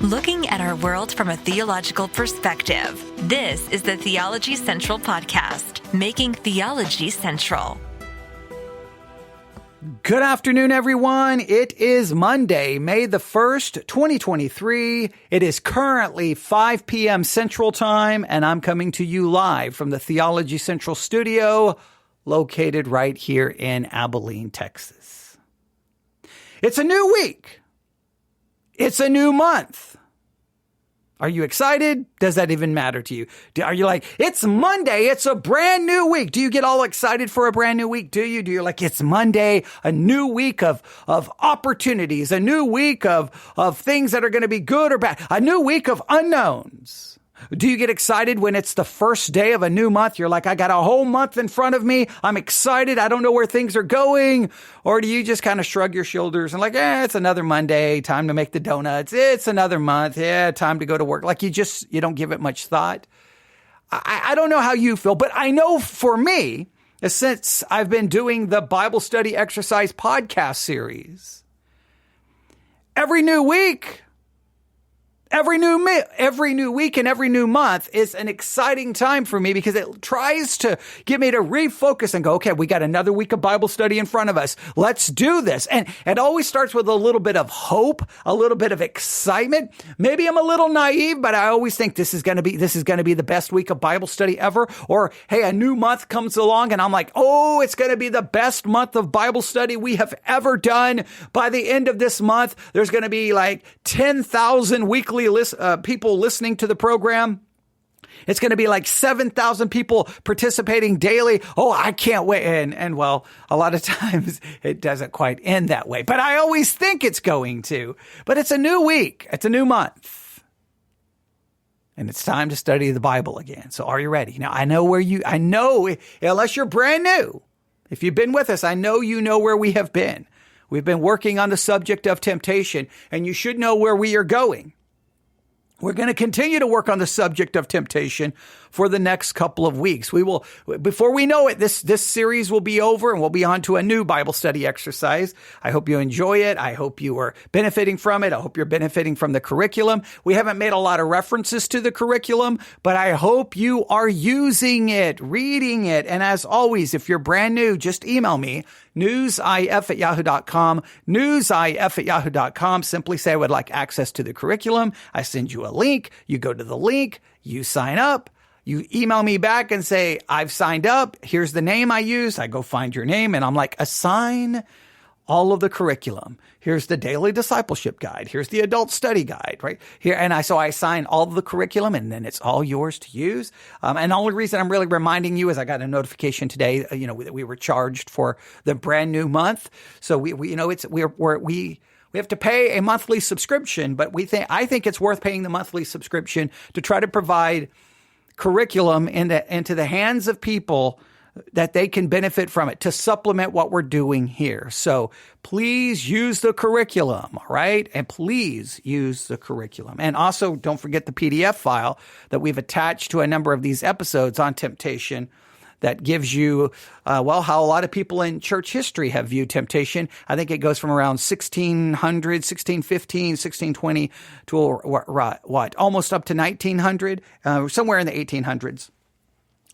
Looking at our world from a theological perspective. This is the Theology Central Podcast, making theology central. Good afternoon, everyone. It is Monday, May the 1st, 2023. It is currently 5 p.m. Central Time, and I'm coming to you live from the Theology Central studio, located right here in Abilene, Texas. It's a new week. It's a new month. Are you excited? Does that even matter to you? Are you like, it's Monday, it's a brand new week? Do you get all excited for a brand new week? Do you like, it's Monday, a new week of opportunities, a new week of things that are going to be good or bad, a new week of unknowns? Do you get excited when it's the first day of a new month? You're like, I got a whole month in front of me. I'm excited. I don't know where things are going. Or do you just kind of shrug your shoulders and like, it's another Monday, time to make the donuts. It's another month. Yeah, time to go to work. Like you don't give it much thought. I don't know how you feel, but I know for me, since I've been doing the Bible Study Exercise podcast series, every new week, every new week and every new month is an exciting time for me because it tries to get me to refocus and go, okay, we got another week of Bible study in front of us. Let's do this. And it always starts with a little bit of hope, a little bit of excitement. Maybe I'm a little naive, but I always think this is going to be the best week of Bible study ever. Or, hey, a new month comes along and I'm like, oh, it's going to be the best month of Bible study we have ever done. By the end of this month, there's going to be like 10,000 weekly people listening to the program. It's going to be like 7,000 people participating daily. Oh, I can't wait. And well, a lot of times it doesn't quite end that way, but I always think it's going to. But it's a new week. It's a new month. And it's time to study the Bible again. So are you ready? Now, I know unless you're brand new, if you've been with us, I know you know where we have been. We've been working on the subject of temptation, and you should know where we are going. We're going to continue to work on the subject of temptation for the next couple of weeks. We will, before we know it, this series will be over and we'll be on to a new Bible study exercise. I hope you enjoy it. I hope you are benefiting from it. I hope you're benefiting from the curriculum. We haven't made a lot of references to the curriculum, but I hope you are using it, reading it. And as always, if you're brand new, just email me, newsif@yahoo.com, newsif@yahoo.com. Simply say I would like access to the curriculum. I send you a link. You go to the link. You sign up. You email me back and say, I've signed up. Here's the name I use. I go find your name and I'm like, assign all of the curriculum. Here's the daily discipleship guide. Here's the adult study guide, right here. And so I assign all of the curriculum and then it's all yours to use. And the only reason I'm really reminding you is I got a notification today, that we were charged for the brand new month. So we have to pay a monthly subscription, but I think it's worth paying the monthly subscription to try to provide curriculum into the hands of people that they can benefit from it to supplement what we're doing here. So please use the curriculum, all right? And please use the curriculum. And also don't forget the PDF file that we've attached to a number of these episodes on temptation that gives you, how a lot of people in church history have viewed temptation. I think it goes from around 1600, 1615, 1620 to almost up to 1900, somewhere in the 1800s.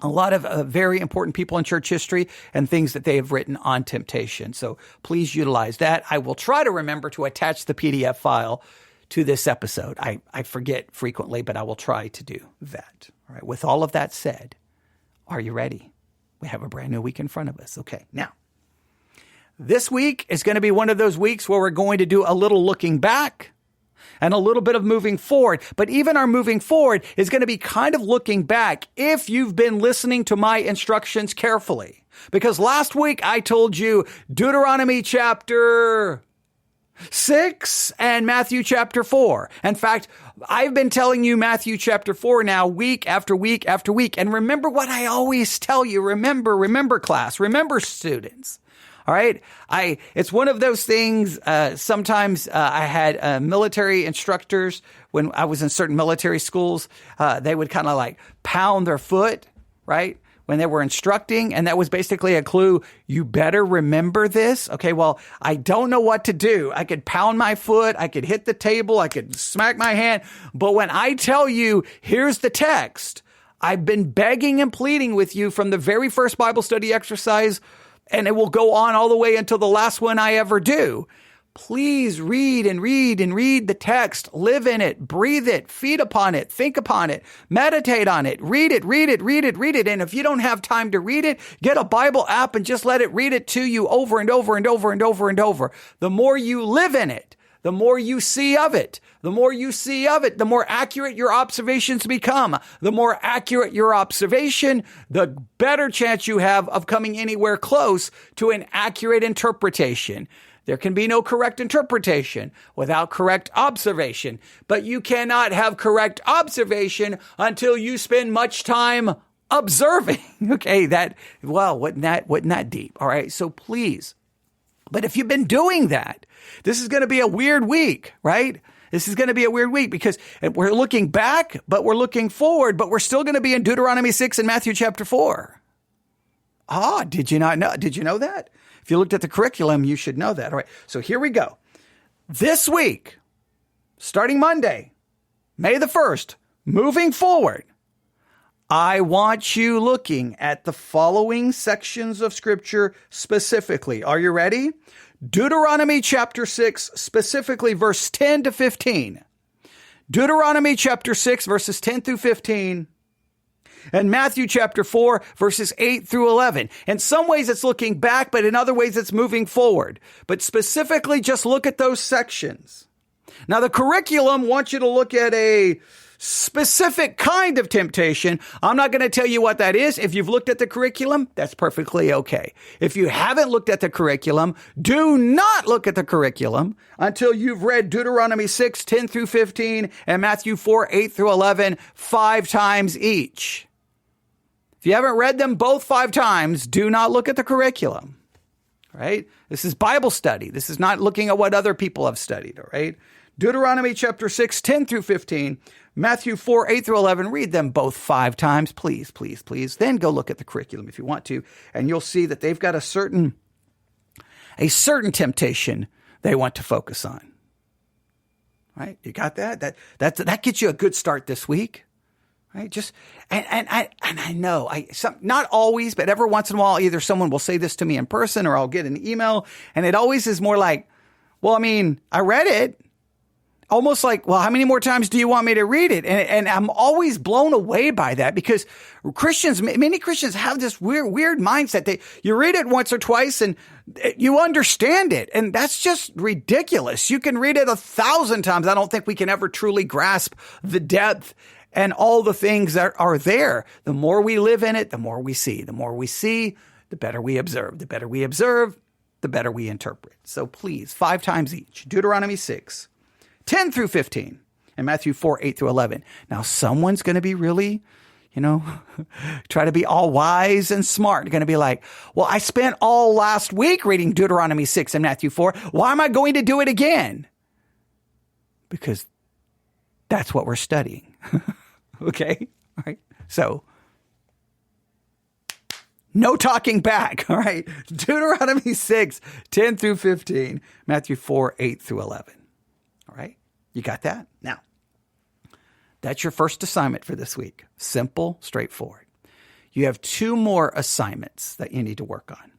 A lot of very important people in church history and things that they have written on temptation. So please utilize that. I will try to remember to attach the PDF file to this episode. I forget frequently, but I will try to do that. All right. With all of that said, are you ready? We have a brand new week in front of us. Okay. Now, this week is going to be one of those weeks where we're going to do a little looking back and a little bit of moving forward. But even our moving forward is going to be kind of looking back if you've been listening to my instructions carefully. Because last week I told you Deuteronomy chapter 6 and Matthew chapter 4. In fact, I've been telling you Matthew chapter 4 now week after week after week. And remember what I always tell you. Remember class, remember students. All right. It's one of those things. Sometimes I had military instructors when I was in certain military schools. They would kind of like pound their foot, right? when they were instructing, and that was basically a clue, you better remember this. Okay, well, I don't know what to do. I could pound my foot, I could hit the table, I could smack my hand, but when I tell you, here's the text, I've been begging and pleading with you from the very first Bible study exercise, and it will go on all the way until the last one I ever do. Please read and read and read the text, live in it, breathe it, feed upon it, think upon it, meditate on it, read it, read it, read it, read it. And if you don't have time to read it, get a Bible app and just let it read it to you over and over and over and over and over. The more you live in it, the more you see of it. The more you see of it, the more accurate your observations become. The more accurate your observation, the better chance you have of coming anywhere close to an accurate interpretation. There can be no correct interpretation without correct observation, but you cannot have correct observation until you spend much time observing. Okay, wasn't that deep? All right, so please. But if you've been doing that, this is going to be a weird week, right? This is going to be a weird week because we're looking back, but we're looking forward, but we're still going to be in Deuteronomy 6 and Matthew chapter 4. Did you not know? Did you know that? If you looked at the curriculum, you should know that. All right, so here we go. This week, starting Monday, May the 1st, moving forward, I want you looking at the following sections of Scripture specifically. Are you ready? Deuteronomy chapter 6, specifically verse 10 to 15. Deuteronomy chapter 6, verses 10 through 15. And Matthew chapter 4, verses 8 through 11. In some ways it's looking back, but in other ways it's moving forward. But specifically, just look at those sections. Now, the curriculum wants you to look at a specific kind of temptation. I'm not going to tell you what that is. If you've looked at the curriculum, that's perfectly okay. If you haven't looked at the curriculum, do not look at the curriculum until you've read Deuteronomy 6, 10 through 15, and Matthew 4, 8 through 11, 5 times each. If you haven't read them both 5 times, do not look at the curriculum, right? This is Bible study. This is not looking at what other people have studied, all right? Deuteronomy chapter 6, 10 through 15, Matthew 4, 8 through 11, read them both 5 times, please, please, please. Then go look at the curriculum if you want to, and you'll see that they've got a certain temptation they want to focus on, right? You got that? That gets you a good start this week. Right? I know, not always, but every once in a while, either someone will say this to me in person or I'll get an email. And it always is more like, well, I mean, I read it. Almost like, well, how many more times do you want me to read it? And I'm always blown away by that because many Christians have this weird mindset. You read it once or twice and you understand it. And that's just ridiculous. You can read it 1,000 times. I don't think we can ever truly grasp the depth and all the things that are there. The more we live in it, the more we see. The more we see, the better we observe. The better we observe, the better we interpret. So please, 5 times each. Deuteronomy 6, 10 through 15, and Matthew 4, 8 through 11. Now, someone's going to be really, try to be all wise and smart. They're going to be like, well, I spent all last week reading Deuteronomy 6 and Matthew 4. Why am I going to do it again? Because that's what we're studying. Okay? All right. So, no talking back. All right. Deuteronomy 6, 10 through 15, Matthew 4, 8 through 11. All right. You got that? Now, that's your first assignment for this week. Simple, straightforward. You have 2 more assignments that you need to work on.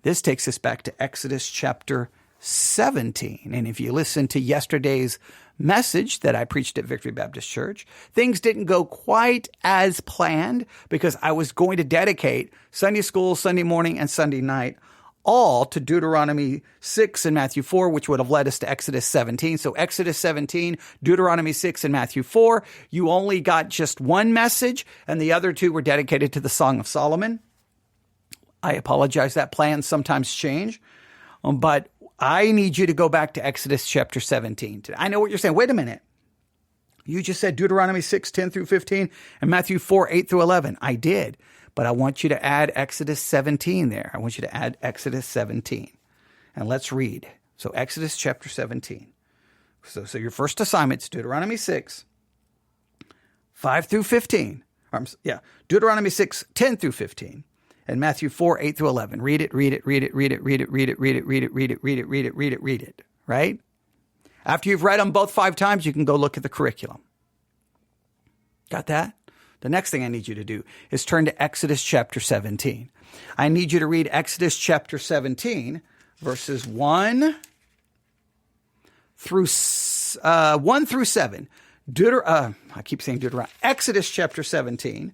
This takes us back to Exodus chapter 17. And if you listen to yesterday's message that I preached at Victory Baptist Church, things didn't go quite as planned because I was going to dedicate Sunday school, Sunday morning, and Sunday night all to Deuteronomy 6 and Matthew 4, which would have led us to Exodus 17. So Exodus 17, Deuteronomy 6, and Matthew 4, you only got just one message, and the other 2 were dedicated to the Song of Solomon. I apologize, that plans sometimes change, but I need you to go back to Exodus chapter 17. I know what you're saying. Wait a minute. You just said Deuteronomy 6, 10 through 15, and Matthew 4, 8 through 11. I did, but I want you to add Exodus 17 there. I want you to add Exodus 17. And let's read. So Exodus chapter 17. So your first assignment is Deuteronomy 6, 5 through 15. Deuteronomy 6, 10 through 15. And Matthew 4, 8 through 11. Read it, read it, read it, read it, read it, read it, read it, read it, read it, read it, read it, read it, read it, right? After you've read them both 5 times, you can go look at the curriculum. Got that? The next thing I need you to do is turn to Exodus chapter 17. I need you to read Exodus chapter 17, verses 1 through 7. I keep saying Deuteronomy. Exodus chapter 17,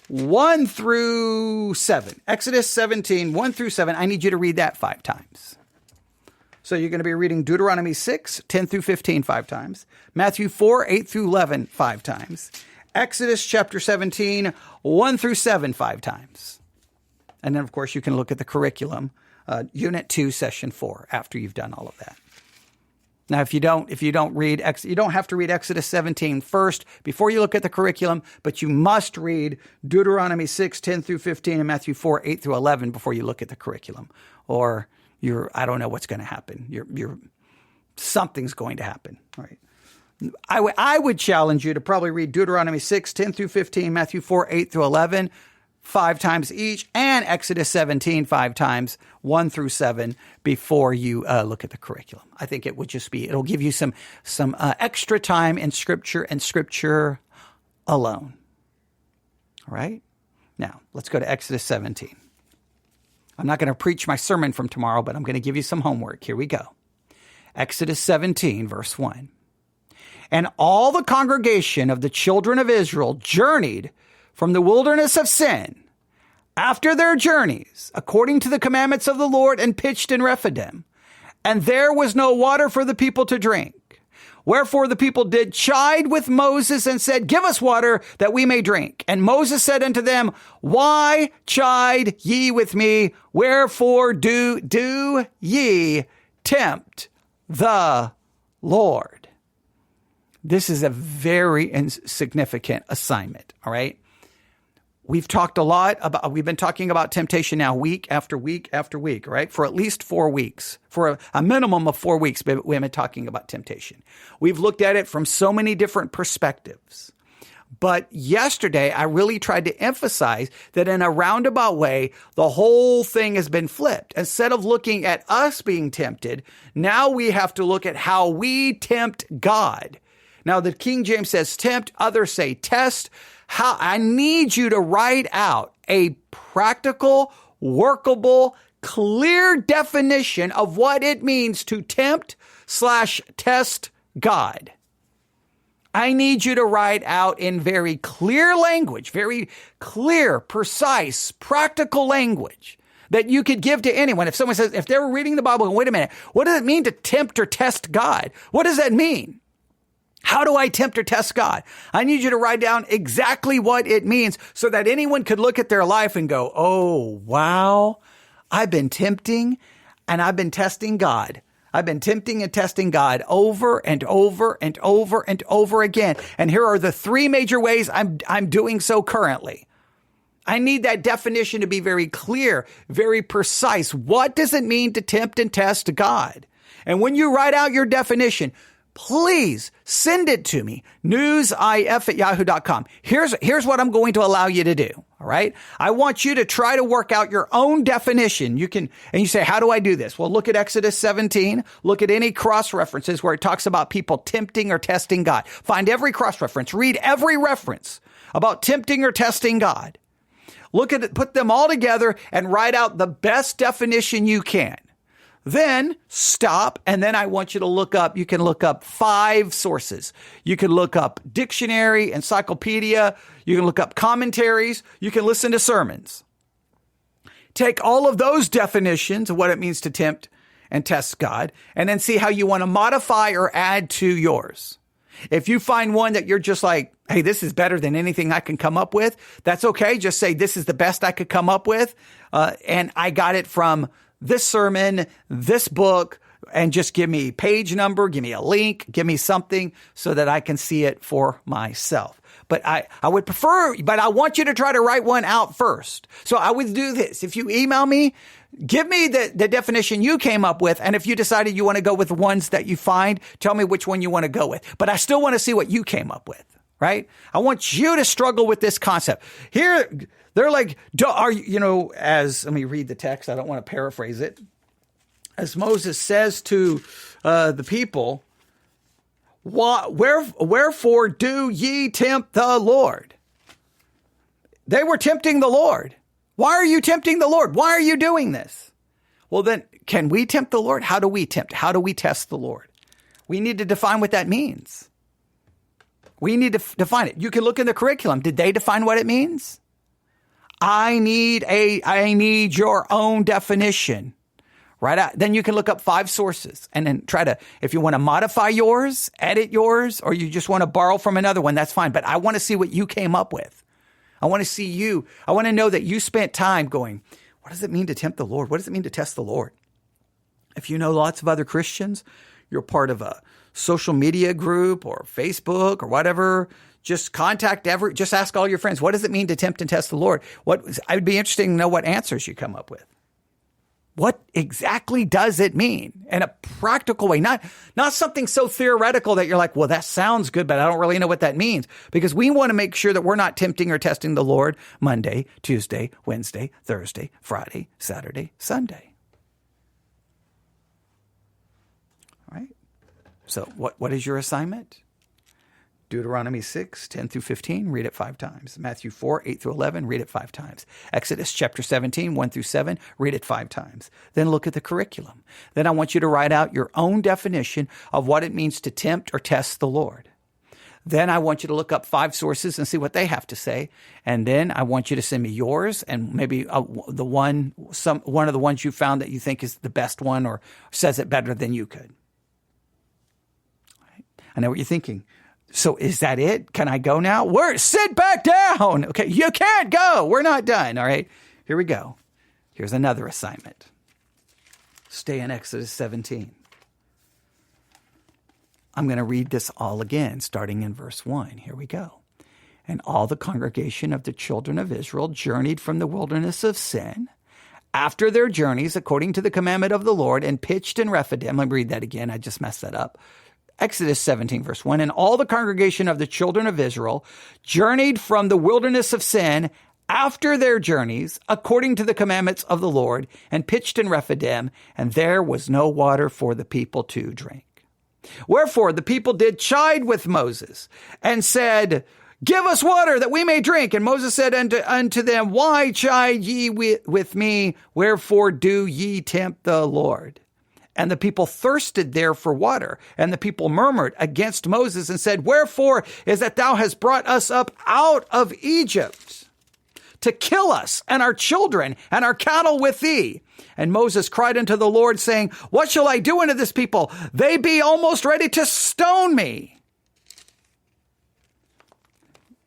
1 through 7. Exodus 17, 1 through 7. I need you to read that 5 times. So you're going to be reading Deuteronomy 6, 10 through 15 5 times. Matthew 4, 8 through 11 5 times. Exodus chapter 17, 1 through 7 5 times. And then, of course, you can look at the curriculum, Unit 2, Session 4, after you've done all of that. Now, if you don't read, you don't have to read Exodus 17 first before you look at the curriculum, but you must read Deuteronomy 6, 10 through 15 and Matthew 4, 8 through 11 before you look at the curriculum. Or I don't know what's going to happen. Something's going to happen, right? I would challenge you to probably read Deuteronomy 6, 10 through 15, Matthew 4, 8 through 11, 5 times each, and Exodus 17 5 times, 1 through 7, before you look at the curriculum. I think it'll give you some extra time in Scripture and Scripture alone. All right? Now, let's go to Exodus 17. I'm not going to preach my sermon from tomorrow, but I'm going to give you some homework. Here we go. Exodus 17, verse 1. And all the congregation of the children of Israel journeyed from the wilderness of Sin after their journeys, according to the commandments of the Lord, and pitched in Rephidim. And there was no water for the people to drink. Wherefore the people did chide with Moses and said, Give us water that we may drink. And Moses said unto them, Why chide ye with me? Wherefore do ye tempt the Lord? This is a very significant assignment, all right? We've been talking about temptation now week after week after week, right? For at least 4 weeks, for a minimum of 4 weeks, we've been talking about temptation. We've looked at it from so many different perspectives. But yesterday, I really tried to emphasize that in a roundabout way, the whole thing has been flipped. Instead of looking at us being tempted, now we have to look at how we tempt God. Now, the King James says tempt, others say test. I need you to write out a practical, workable, clear definition of what it means to tempt/test God. I need you to write out in very clear language, very clear, precise, practical language that you could give to anyone. If someone says, if they were reading the Bible, wait a minute, what does it mean to tempt or test God? What does that mean? How do I tempt or test God? I need you to write down exactly what it means so that anyone could look at their life and go, oh, wow, I've been tempting and I've been testing God. I've been tempting and testing God over and over and over and over again. And here are the 3 major ways I'm doing so currently. I need that definition to be very clear, very precise. What does it mean to tempt and test God? And when you write out your definition, please send it to me, newsif@yahoo.com. Here's what I'm going to allow you to do. All right. I want you to try to work out your own definition. And you say, how do I do this? Well, look at Exodus 17. Look at any cross references where it talks about people tempting or testing God. Find every cross reference. Read every reference about tempting or testing God. Look at it, put them all together and write out the best definition you can. Then stop, and then I want you to you can look up 5 sources. You can look up dictionary, encyclopedia, you can look up commentaries, you can listen to sermons. Take all of those definitions of what it means to tempt and test God, and then see how you want to modify or add to yours. If you find one that you're just like, hey, this is better than anything I can come up with, that's okay. Just say, this is the best I could come up with, and I got it from this sermon, this book, and just give me page number, give me a link, give me something so that I can see it for myself. But I would prefer, but I want you to try to write one out first. So I would do this. If you email me, give me the definition you came up with. And if you decided you want to go with the ones that you find, tell me which one you want to go with. But I still want to see what you came up with. right? I want you to struggle with this concept. Here, they're like, let me read the text. I don't want to paraphrase it. As Moses says to the people, wherefore do ye tempt the Lord? They were tempting the Lord. Why are you tempting the Lord? Why are you doing this? Well, then, can we tempt the Lord? How do we tempt? How do we test the Lord? We need to define what that means. We need to define it. You can look in the curriculum. Did they define what it means? I need your own definition. Right? Then you can look up 5 sources and then if you want to modify yours, edit yours, or you just want to borrow from another one, that's fine. But I want to see what you came up with. I want to know that you spent time going, what does it mean to tempt the Lord? What does it mean to test the Lord? If you know lots of other Christians, you're part of a social media group or Facebook or whatever, just just ask all your friends, what does it mean to tempt and test the Lord? I would be interested to know what answers you come up with. What exactly does it mean in a practical way? Not something so theoretical that you're like, well, that sounds good, but I don't really know what that means. Because we want to make sure that we're not tempting or testing the Lord Monday, Tuesday, Wednesday, Thursday, Friday, Saturday, Sunday. All right? So what is your assignment? Deuteronomy 6, 10 through 15, read it 5 times. Matthew 4, 8 through 11, read it 5 times. Exodus chapter 17, 1 through 7, read it 5 times. Then look at the curriculum. Then I want you to write out your own definition of what it means to tempt or test the Lord. Then I want you to look up 5 sources and see what they have to say. And then I want you to send me yours and maybe one of the ones you found that you think is the best one or says it better than you could. All right. I know what you're thinking. So is that it? Can I go now? Sit back down. Okay, you can't go. We're not done. All right, here we go. Here's another assignment. Stay in Exodus 17. I'm going to read this all again, starting in verse 1. Here we go. And all the congregation of the children of Israel journeyed from the wilderness of Sin after their journeys according to the commandment of the Lord and pitched in Rephidim. Let me read that again. I just messed that up. Exodus 17, verse 1, and all the congregation of the children of Israel journeyed from the wilderness of Sin after their journeys, according to the commandments of the Lord, and pitched in Rephidim, and there was no water for the people to drink. Wherefore the people did chide with Moses, and said, give us water that we may drink. And Moses said unto them, why chide ye with me? Wherefore do ye tempt the Lord? And the people thirsted there for water. And the people murmured against Moses and said, wherefore is that thou hast brought us up out of Egypt to kill us and our children and our cattle with thee? And Moses cried unto the Lord, saying, what shall I do unto this people? They be almost ready to stone me.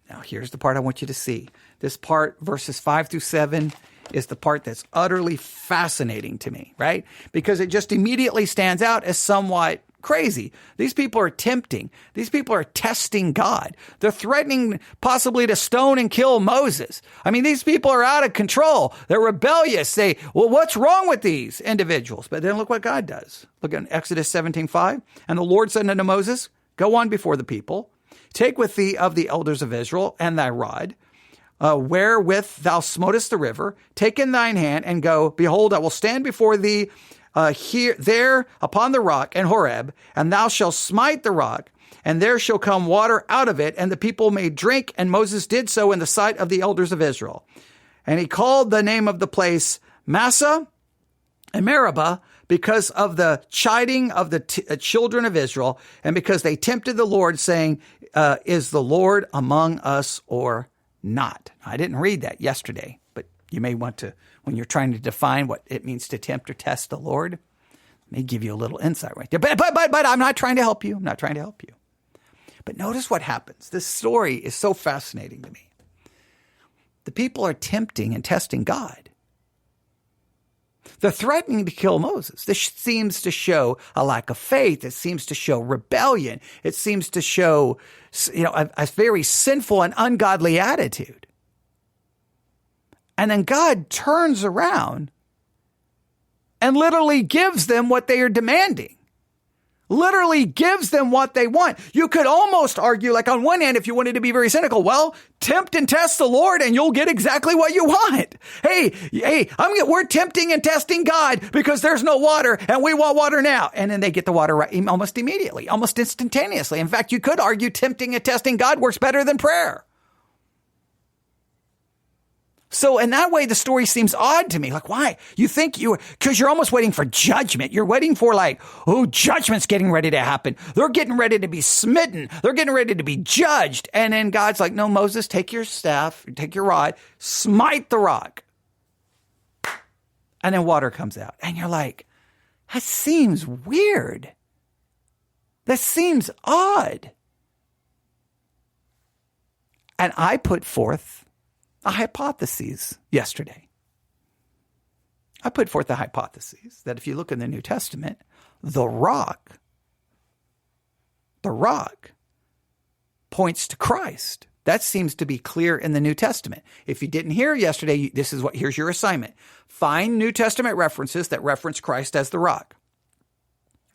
Now here's the part I want you to see. This part, verses 5 through 7, is the part that's utterly fascinating to me, right? Because it just immediately stands out as somewhat crazy. These people are tempting. These people are testing God. They're threatening possibly to stone and kill Moses. I mean, these people are out of control. They're rebellious. What's wrong with these individuals? But then look what God does. Look at Exodus 17:5. And the Lord said unto Moses, go on before the people, take with thee of the elders of Israel and thy rod, wherewith thou smotest the river, take in thine hand and go, behold, I will stand before thee there upon the rock in Horeb, and thou shalt smite the rock, and there shall come water out of it, and the people may drink. And Moses did so in the sight of the elders of Israel. And he called the name of the place Massah and Meribah, because of the chiding of the children of Israel, and because they tempted the Lord, saying, is the Lord among us or not? I didn't read that yesterday, but you may want to, when you're trying to define what it means to tempt or test the Lord, may give you a little insight right there. But I'm not trying to help you. I'm not trying to help you. But notice what happens. This story is so fascinating to me. The people are tempting and testing God. They're threatening to kill Moses. This seems to show a lack of faith. It seems to show rebellion. It seems to show, a very sinful and ungodly attitude. And then God turns around and literally gives them what they are demanding. literally gives them what they want. You could almost argue, like on one hand, if you wanted to be very cynical, tempt and test the Lord and you'll get exactly what you want. Hey, we're tempting and testing God because there's no water and we want water now. And then they get the water right almost immediately, almost instantaneously. In fact, you could argue tempting and testing God works better than prayer. So in that way, the story seems odd to me. Like, why? You think because you're almost waiting for judgment. You're waiting for judgment's getting ready to happen. They're getting ready to be smitten. They're getting ready to be judged. And then God's like, no, Moses, take your staff, take your rod, smite the rock. And then water comes out. And you're like, that seems weird. That seems odd. And I put forth a hypothesis yesterday. I put forth the hypothesis that if you look in the New Testament, the rock points to Christ. That seems to be clear in the New Testament. If you didn't hear yesterday, here's your assignment. Find New Testament references that reference Christ as the rock.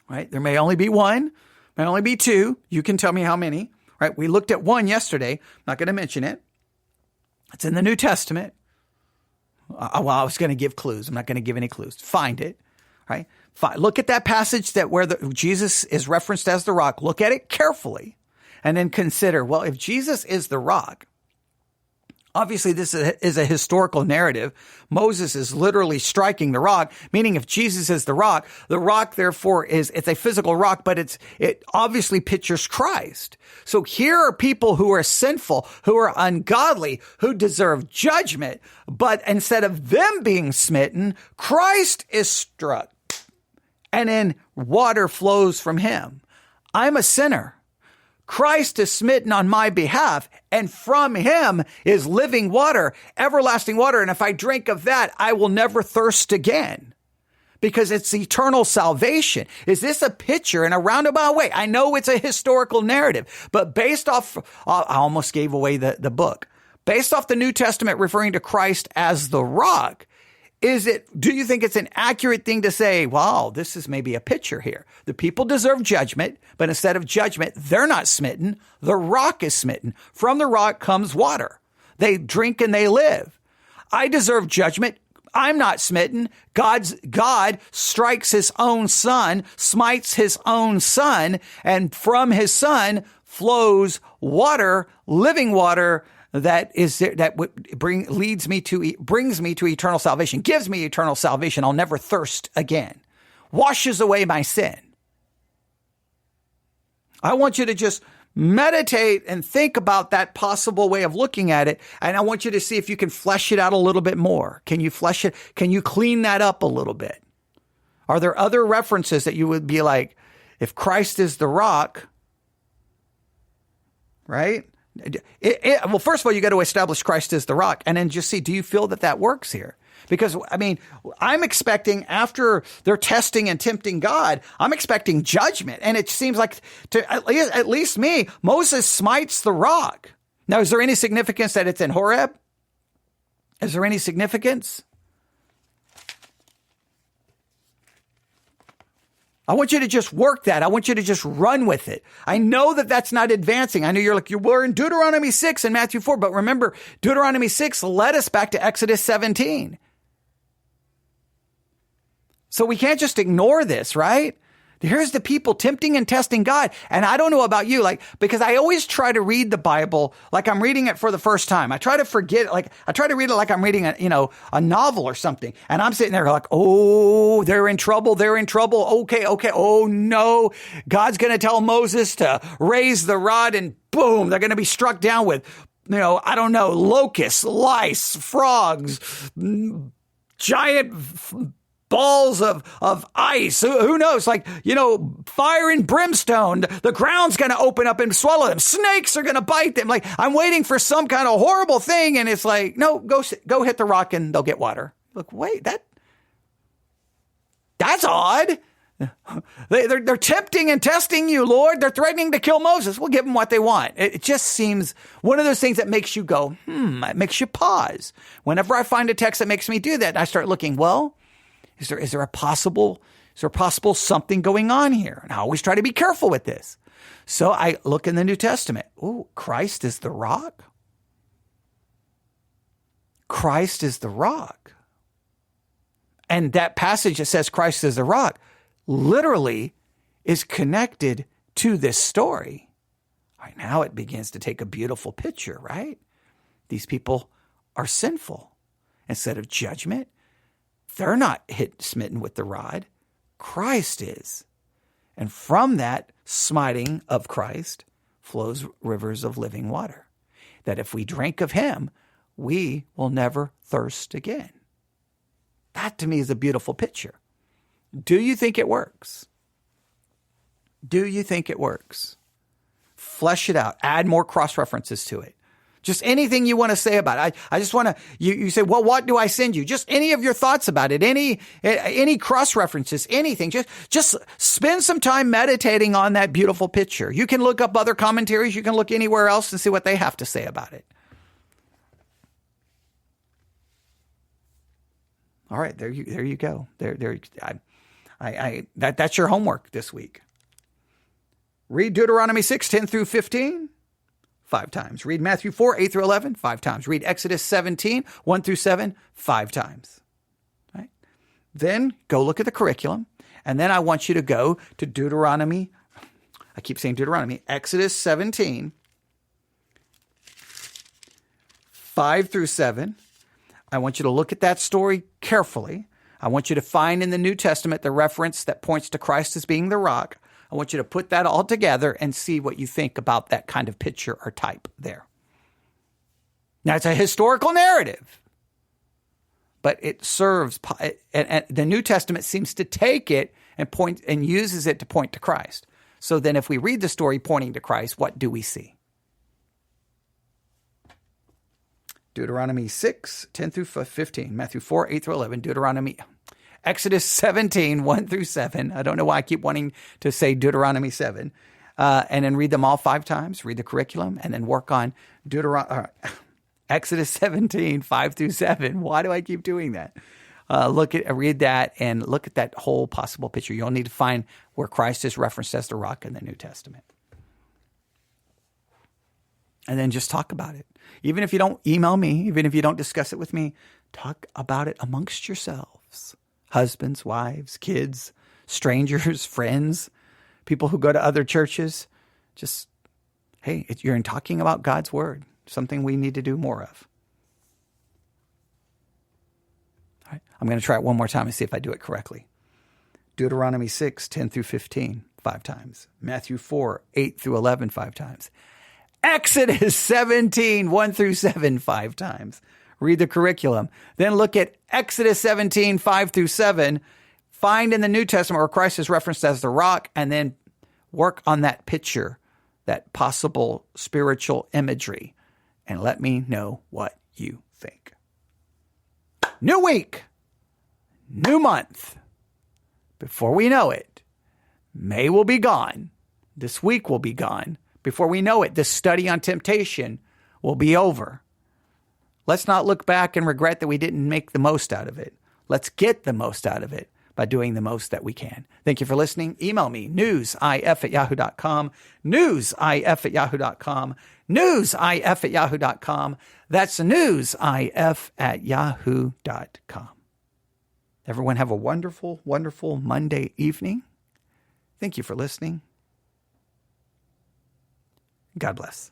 Right? There may only be one, may only be two. You can tell me how many. Right? We looked at one yesterday. I'm not going to mention it. It's in the New Testament. I was going to give clues. I'm not going to give any clues. Find it, right? Look at that passage where Jesus is referenced as the rock. Look at it carefully and then consider, well, if Jesus is the rock, obviously this is a historical narrative. Moses is literally striking the rock, meaning if Jesus is the rock therefore it's a physical rock, but it obviously pictures Christ. So here are people who are sinful, who are ungodly, who deserve judgment, but instead of them being smitten, Christ is struck. And then water flows from him. I'm a sinner. Christ is smitten on my behalf, and from him is living water, everlasting water. And if I drink of that, I will never thirst again because it's eternal salvation. Is this a picture in a roundabout way? I know it's a historical narrative, but based off, I almost gave away the book. Based off the New Testament referring to Christ as the rock, do you think it's an accurate thing to say, wow, this is maybe a picture here? The people deserve judgment, but instead of judgment, they're not smitten. The rock is smitten. From the rock comes water. They drink and they live. I deserve judgment. I'm not smitten. God strikes his own son, smites his own son, and from his son flows water, living water, brings me to eternal salvation, gives me eternal salvation. I'll never thirst again, washes away my sin. I want you to just meditate and think about that possible way of looking at it. And I want you to see if you can flesh it out a little bit more. Can you flesh it? Can you clean that up a little bit? Are there other references that you would be like, if Christ is the rock, right? Well, first of all, you got to establish Christ as the rock and then just see, do you feel that works here? Because, I'm expecting after they're testing and tempting God, I'm expecting judgment. And it seems like, at least me, Moses smites the rock. Now, is there any significance that it's in Horeb? Is there any significance? I want you to just work that. I want you to just run with it. I know that's not advancing. I know you're like, we're in Deuteronomy 6 and Matthew 4, but remember, Deuteronomy 6 led us back to Exodus 17. So we can't just ignore this, right? Here's the people tempting and testing God. And I don't know about you, because I always try to read the Bible like I'm reading it for the first time. I try to forget, I try to read it like I'm reading a novel or something. And I'm sitting there like, oh, they're in trouble. Okay. Oh no. God's going to tell Moses to raise the rod and boom, they're going to be struck down with, locusts, lice, frogs, giant balls of ice. Who knows? Fire and brimstone. The ground's going to open up and swallow them. Snakes are going to bite them. I'm waiting for some kind of horrible thing. And it's like, no, go hit the rock and they'll get water. Look, wait, that's odd. They're tempting and testing you, Lord. They're threatening to kill Moses. We'll give them what they want. It just seems one of those things that makes you go, it makes you pause. Whenever I find a text that makes me do that, I start looking, well, is there a possible Is there possible something going on here? And I always try to be careful with this. So I look in the New Testament. Oh, Christ is the rock. Christ is the rock. And that passage that says Christ is the rock literally is connected to this story. All right, now it begins to take a beautiful picture, right? These people are sinful. Instead of judgment, they're not smitten with the rod. Christ is. And from that smiting of Christ flows rivers of living water. That if we drink of him, we will never thirst again. That to me is a beautiful picture. Do you think it works? Do you think it works? Flesh it out. Add more cross-references to it. Just anything you want to say about it. I just want to, you say, well, what do I send you? Just any of your thoughts about it, any cross-references, anything. Just spend some time meditating on that beautiful picture. You can look up other commentaries. You can look anywhere else and see what they have to say about it. All right, there you go. That's your homework this week. Read Deuteronomy 6, 10 through 15, 5 times. Read Matthew 4, 8 through 11, 5 times. Read Exodus 17, 1 through 7, 5 times. Right? Then go look at the curriculum, and then I want you to go to Deuteronomy. I keep saying Deuteronomy. Exodus 17, 5 through 7. I want you to look at that story carefully. I want you to find in the New Testament the reference that points to Christ as being the rock. I want you to put that all together and see what you think about that kind of picture or type there. Now, it's a historical narrative, but it serves, and the New Testament seems to take it and uses it to point to Christ. So then if we read the story pointing to Christ, what do we see? Deuteronomy 6, 10 through 15, Matthew 4, 8 through 11, Exodus 17, 1 through 7. I don't know why I keep wanting to say Deuteronomy 7. And then read them all 5 times, read the curriculum, and then work on Exodus 17, 5 through 7. Why do I keep doing that? Read that and look at that whole possible picture. You'll need to find where Christ is referenced as the rock in the New Testament. And then just talk about it. Even if you don't email me, even if you don't discuss it with me, talk about it amongst yourselves. Husbands, wives, kids, strangers, friends, people who go to other churches. Just, hey, you're talking about God's word, something we need to do more of. All right, I'm going to try it one more time and see if I do it correctly. Deuteronomy 6, 10 through 15, 5 times. Matthew 4, 8 through 11, 5 times. Exodus 17, 1 through 7, 5 times. Read the curriculum. Then look at Exodus 17, 5 through 7. Find in the New Testament where Christ is referenced as the rock, and then work on that picture, that possible spiritual imagery, and let me know what you think. New week, new month. Before we know it, May will be gone. This week will be gone. Before we know it, this study on temptation will be over. Let's not look back and regret that we didn't make the most out of it. Let's get the most out of it by doing the most that we can. Thank you for listening. Email me, newsif@yahoo.com, newsif@yahoo.com, newsif@yahoo.com. That's newsif@yahoo.com. Everyone have a wonderful, wonderful Monday evening. Thank you for listening. God bless.